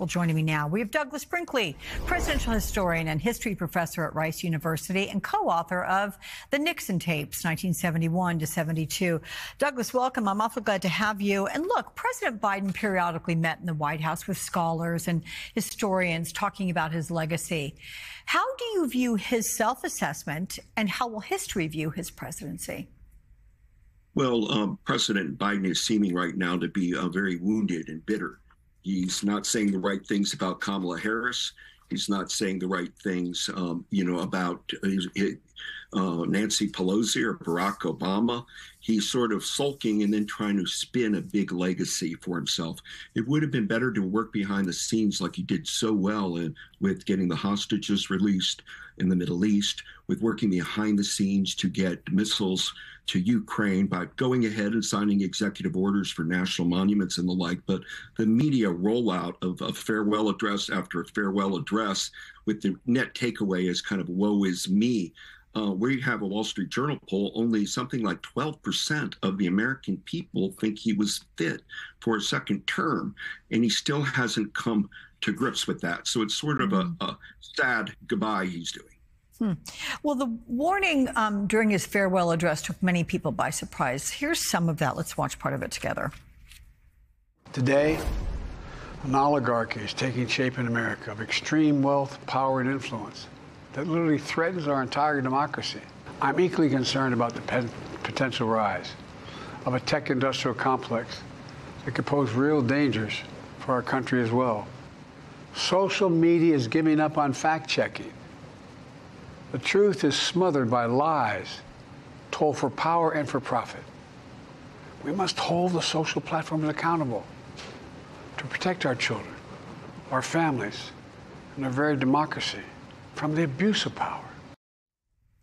Well, joining me now, we have Douglas Brinkley, presidential historian and history professor at Rice University and co-author of The Nixon Tapes, 1971 to 72. Douglas, welcome. I'm awfully glad to have you. And look, President Biden periodically met in the White House with scholars and historians talking about his legacy. How do you view his self-assessment, and how will history view his presidency? Well, President Biden is seeming right now to be very wounded and bitter. He's not saying the right things about Kamala Harris. He's not saying the right things, about Nancy Pelosi or Barack Obama. He's sort of sulking and then trying to spin a big legacy for himself. It would have been better to work behind the scenes like he did so well with getting the hostages released in the Middle East, with working behind the scenes to get missiles to Ukraine by going ahead and signing executive orders for national monuments and the like. But the media rollout of a farewell address after a farewell address, with the net takeaway is kind of woe is me. We have a Wall Street Journal poll, only something like 12% of the American people think he was fit for a second term, and he still hasn't come to grips with that. So it's sort of a sad goodbye he's doing. Well, the warning during his farewell address took many people by surprise. Here's some of that. Let's watch part of it together. Today, an oligarchy is taking shape in America of extreme wealth, power, and influence that literally threatens our entire democracy. I'm equally concerned about the potential rise of a tech industrial complex that could pose real dangers for our country as well. Social media is giving up on fact-checking. The truth is smothered by lies told for power and for profit. We must hold the social platforms accountable to protect our children, our families, and our very democracy from the abuse of power.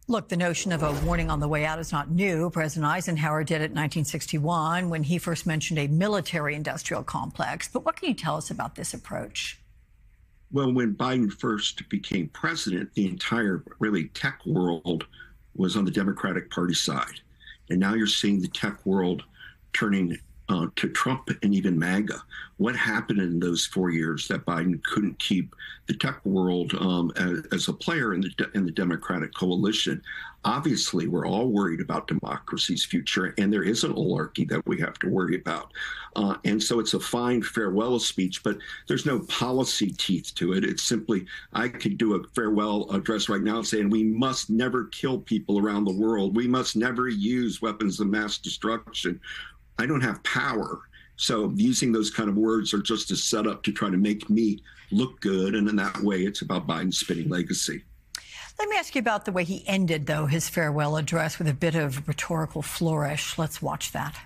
Look, the notion of a warning on the way out is not new. President Eisenhower did it in 1961 when he first mentioned a military-industrial complex. But what can you tell us about this approach? Well, when Biden first became president, the entire really tech world was on the Democratic Party side. And now you're seeing the tech world turning to Trump and even MAGA. What happened in those 4 years that Biden couldn't keep the tech world as a player in the Democratic coalition? Obviously, we're all worried about democracy's future, and there is an oligarchy that we have to worry about. And so it's a fine farewell speech, but there's no policy teeth to it. It's simply, I could do a farewell address right now saying we must never kill people around the world. We must never use weapons of mass destruction. I don't have power. So using those kind of words are just a setup to try to make me look good. And in that way, it's about Biden's spinning legacy. Let me ask you about the way he ended, though, his farewell address with a bit of rhetorical flourish. Let's watch that.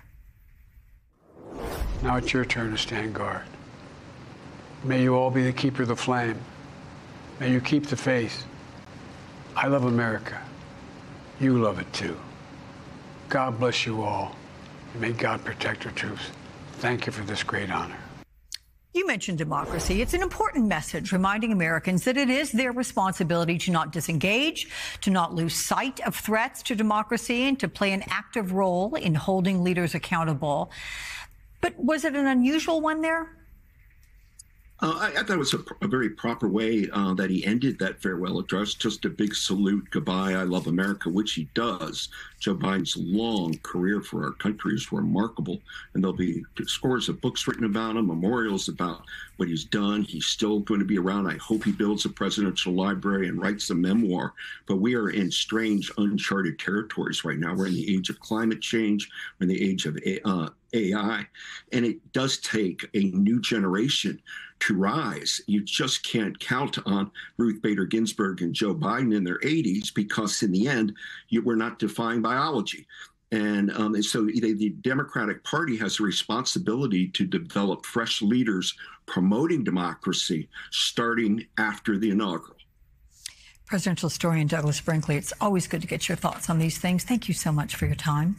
Now it's your turn to stand guard. May you all be the keeper of the flame. May you keep the faith. I love America. You love it too. God bless you all. And may God protect our troops. Thank you for this great honor. You mentioned democracy. It's an important message reminding Americans that it is their responsibility to not disengage, to not lose sight of threats to democracy, and to play an active role in holding leaders accountable. But was it an unusual one there? I thought it was a very proper way that he ended that farewell address, just a big salute, goodbye, I love America, which he does. Joe Biden's long career for our country is remarkable, and there'll be scores of books written about him, memorials about what he's done. He's still going to be around. I hope he builds a presidential library and writes a memoir. But we are in strange, uncharted territories right now. We're in the age of climate change. We're in the age of AI, and it does take a new generation to rise. You just can't count on Ruth Bader Ginsburg and Joe Biden in their 80s, because in the end, we're not defying biology. And so the Democratic Party has a responsibility to develop fresh leaders promoting democracy starting after the inaugural. Presidential historian Douglas Brinkley, it's always good to get your thoughts on these things. Thank you so much for your time.